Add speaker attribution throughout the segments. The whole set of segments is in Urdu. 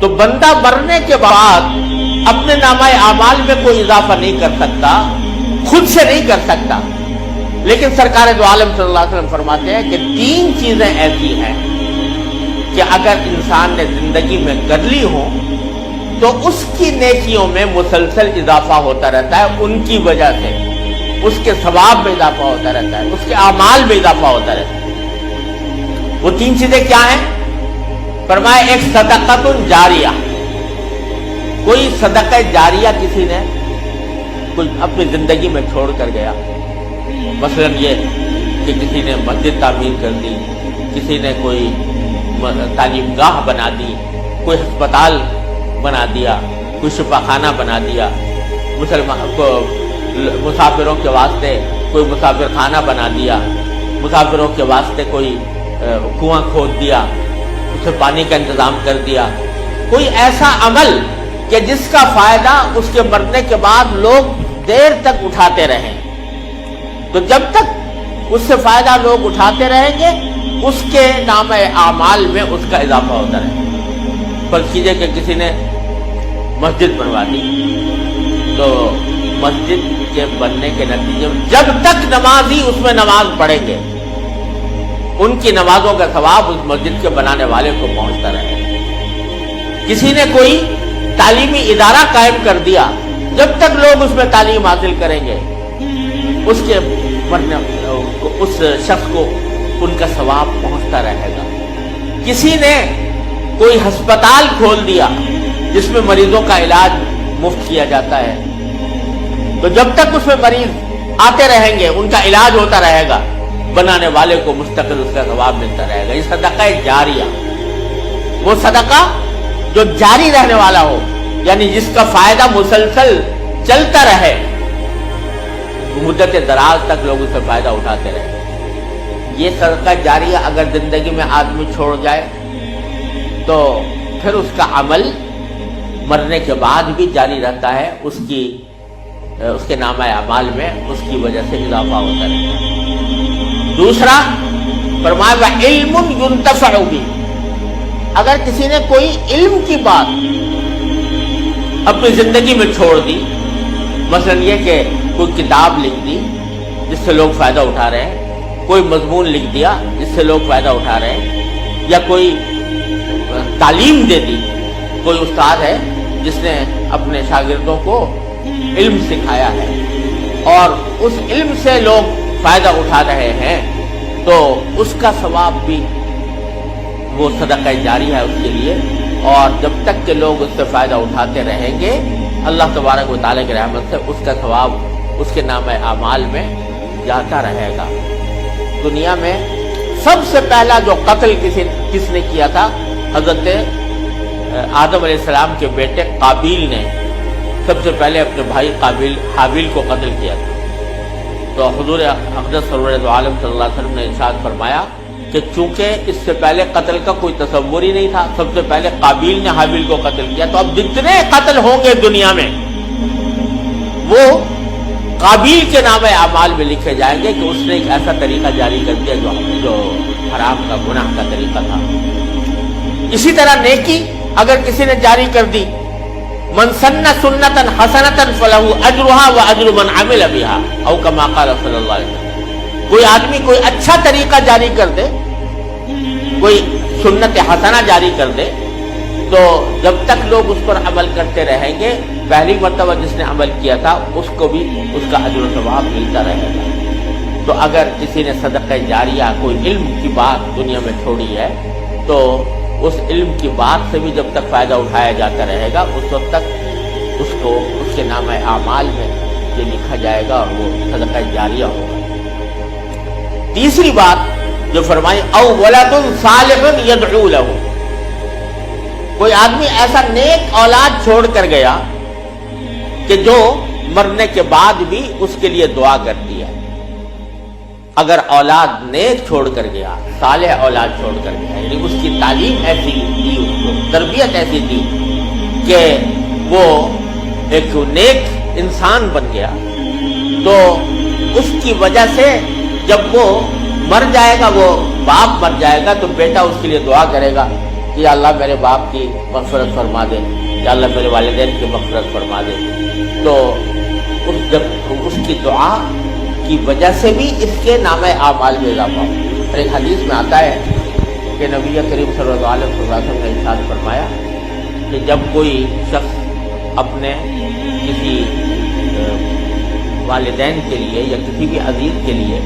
Speaker 1: تو بندہ مرنے کے بعد اپنے نامہ اعمال میں کوئی اضافہ نہیں کر سکتا، خود سے نہیں کر سکتا، لیکن سرکار دو عالم صلی اللہ علیہ وسلم فرماتے ہیں کہ 3 چیزیں ایسی ہیں کہ اگر انسان نے زندگی میں کر لی ہوں تو اس کی نیکیوں میں مسلسل اضافہ ہوتا رہتا ہے، ان کی وجہ سے اس کے ثواب میں اضافہ ہوتا رہتا ہے، اس کے اعمال میں اضافہ ہوتا رہتا ہے۔ وہ 3 چیزیں کیا ہیں؟ فرمایا ایک صدقۃ جاریہ، کوئی صدقہ جاریہ کسی نے کوئی اپنی زندگی میں چھوڑ کر گیا، مثلا یہ کہ کسی نے مسجد تعمیر کر دی، کسی نے کوئی تعلیم گاہ بنا دی، کوئی ہسپتال بنا دیا، کوئی شفا خانہ بنا دیا، مسافروں کے واسطے کوئی مسافر خانہ بنا دیا، مسافروں کے واسطے کوئی کنواں کھود دیا، اسے پانی کا انتظام کر دیا، کوئی ایسا عمل کہ جس کا فائدہ اس کے مرنے کے بعد لوگ دیر تک اٹھاتے رہیں، تو جب تک اس سے فائدہ لوگ اٹھاتے رہیں گے اس کے نام اعمال میں اس کا اضافہ ہوتا رہے گا۔ فرض کیجئے کہ کسی نے مسجد بنوا دی، تو مسجد کے بننے کے نتیجے میں جب تک نمازی اس میں نماز پڑھیں گے ان کی نمازوں کا ثواب اس مسجد کے بنانے والے کو پہنچتا رہے گا۔ کسی نے کوئی تعلیمی ادارہ قائم کر دیا، جب تک لوگ اس میں تعلیم حاصل کریں گے اس کے مرنے اس شخص کو ان کا ثواب پہنچتا رہے گا۔ کسی نے کوئی ہسپتال کھول دیا جس میں مریضوں کا علاج مفت کیا جاتا ہے، تو جب تک اس میں مریض آتے رہیں گے ان کا علاج ہوتا رہے گا، بنانے والے کو مستقل اس کا ثواب ملتا رہے گا۔ یہ صدقہ جاریہ، وہ صدقہ جو جاری رہنے والا ہو، یعنی جس کا فائدہ مسلسل چلتا رہے، مدت دراز تک لوگ اس سے فائدہ اٹھاتے رہے۔ یہ صدقہ جاریہ اگر زندگی میں آدمی چھوڑ جائے تو پھر اس کا عمل مرنے کے بعد بھی جاری رہتا ہے، اس کے نامہ اعمال میں اس کی وجہ سے اضافہ ہوتا رہتا ہے۔ دوسرا فرمایا علم ينتفع به، اگر کسی نے کوئی علم کی بات اپنی زندگی میں چھوڑ دی، مثلا یہ کہ کوئی کتاب لکھ دی جس سے لوگ فائدہ اٹھا رہے ہیں، کوئی مضمون لکھ دیا جس سے لوگ فائدہ اٹھا رہے ہیں، یا کوئی تعلیم دے دی، کوئی استاد ہے جس نے اپنے شاگردوں کو علم سکھایا ہے اور اس علم سے لوگ فائدہ اٹھا رہے ہیں، تو اس کا ثواب بھی وہ صدقہ جاری ہے اس کے لیے، اور جب تک کہ لوگ اس سے فائدہ اٹھاتے رہیں گے اللہ تبارک و تعالیٰ کی رحمت سے اس کا ثواب اس کے نام اعمال میں جاتا رہے گا۔ دنیا میں سب سے پہلا جو قتل کس نے کیا تھا، حضرت آدم علیہ السلام کے بیٹے قابیل نے سب سے پہلے اپنے بھائی حابیل کو قتل کیا تھا۔ تو حضور اقدس سرور دو عالم صلی اللہ علیہ وسلم نے ارشاد فرمایا کہ چونکہ اس سے پہلے قتل کا کوئی تصور ہی نہیں تھا، سب سے پہلے قابیل نے حابیل کو قتل کیا، تو اب جتنے قتل ہوں گے دنیا میں وہ قابیل کے نام اعمال میں لکھے جائیں گے کہ اس نے ایک ایسا طریقہ جاری کر دیا جو حرام کا گناہ کا طریقہ تھا۔ اسی طرح نیکی اگر کسی نے جاری کر دی، من سن سنتا حسنتا فلہ اجرها واجر من عمل بها او کما قال صلی اللہ علیہ وسلم۔ کوئی آدمی کوئی اچھا طریقہ جاری کر دے، کوئی سنت حسنہ جاری کر دے، تو جب تک لوگ اس پر عمل کرتے رہیں گے، پہلی مرتبہ جس نے عمل کیا تھا اس کو بھی اس کا اجر و ثواب ملتا رہے گا۔ تو اگر کسی نے صدقہ جاریہ کوئی علم کی بات دنیا میں چھوڑی ہے تو اس علم کی بات سے بھی جب تک فائدہ اٹھایا جاتا رہے گا اس وقت تک اس کو اس کے نام اعمال میں یہ لکھا جائے گا اور وہ صدقہ جاریہ ہوگا۔ تیسری بات جو فرمائی او ولد صالح يدعو له، کوئی آدمی ایسا نیک اولاد چھوڑ کر گیا کہ جو مرنے کے بعد بھی اس کے لیے دعا کرتی ہے۔ اگر اولاد نیک چھوڑ کر گیا، صالح اولاد چھوڑ کر گیا، یعنی اس کی تعلیم ایسی تھی، اس کو تربیت ایسی تھی کہ وہ ایک نیک انسان بن گیا، تو اس کی وجہ سے جب وہ مر جائے گا، وہ باپ مر جائے گا تو بیٹا اس کے لیے دعا کرے گا کہ کہ یا اللہ میرے باپ کی مغفرت فرما دے، یا اللہ میرے والدین کی مغفرت فرما دے، تو اس کی دعا کی وجہ سے بھی اس کے نام اعمال میں اضافہ ہو۔ اور ایک حدیث میں آتا ہے کہ نبی کریم صلی اللہ علیہ وسلم نے ارشاد فرمایا کہ جب کوئی شخص اپنے کسی والدین کے لیے یا کسی بھی عزیز کے لیے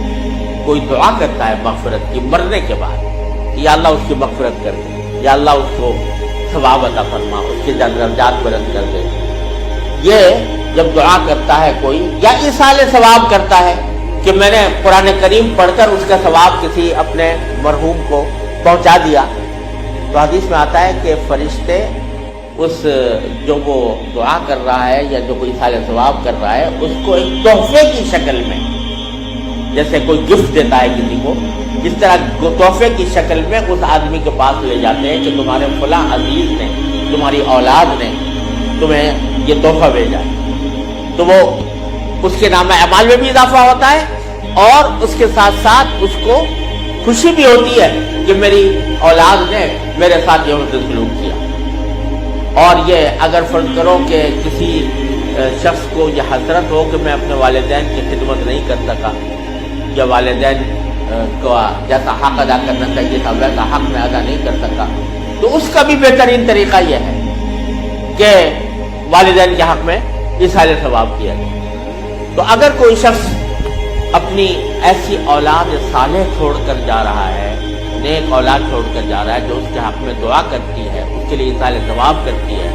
Speaker 1: کوئی دعا کرتا ہے مغفرت کی مرنے کے بعد، یا اللہ اس کی مغفرت کر دے، یا اللہ اس کو ثواب عطا فرما، اس کے درجات بلند کر دے، یہ جب دعا کرتا ہے کوئی، یا ایصال ثواب کرتا ہے کہ میں نے قرآن کریم پڑھ کر اس کا ثواب کسی اپنے مرحوم کو پہنچا دیا، تو حدیث میں آتا ہے کہ فرشتے اس جو وہ دعا کر رہا ہے یا جو کوئی ایصال ثواب کر رہا ہے اس کو ایک تحفے کی شکل میں، جیسے کوئی گفٹ دیتا ہے کسی کو، اس طرح تحفے کی شکل میں اس آدمی کے پاس لے جاتے ہیں کہ تمہارے فلاں عزیز نے، تمہاری اولاد نے تمہیں یہ تحفہ بھیجا ہے، تو وہ اس کے نام اعمال میں بھی اضافہ ہوتا ہے، اور اس کے ساتھ ساتھ اس کو خوشی بھی ہوتی ہے کہ میری اولاد نے میرے ساتھ یہ حسن سلوک کیا۔ اور یہ اگر فرض کرو کہ کسی شخص کو یہ حسرت ہو کہ میں اپنے والدین کی خدمت نہیں کر سکا، یا والدین کو جیسا حق ادا کرنا چاہیے تھا ویسا حق میں ادا نہیں کر سکا، تو اس کا بھی بہترین طریقہ یہ ہے کہ والدین کے حق میں ایصال ثواب کیا جائے۔ تو اگر کوئی شخص اپنی ایسی اولاد صالح چھوڑ کر جا رہا ہے، نیک اولاد چھوڑ کر جا رہا ہے جو اس کے حق میں دعا کرتی ہے، اس کے لیے ایصال ثواب کرتی ہے،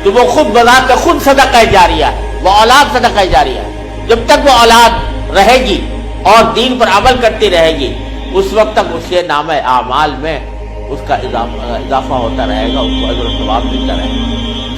Speaker 1: تو وہ خود بذات خود صدقہ جاریہ ہے، وہ اولاد صدقہ جاریہ ہے۔ جب تک وہ اولاد رہے گی اور دین پر عمل کرتی رہے گی، اس وقت تک اس کے نام اعمال میں اس کا اضافہ ہوتا رہے گا، اس کو اجر و ثواب ملتا رہے گا۔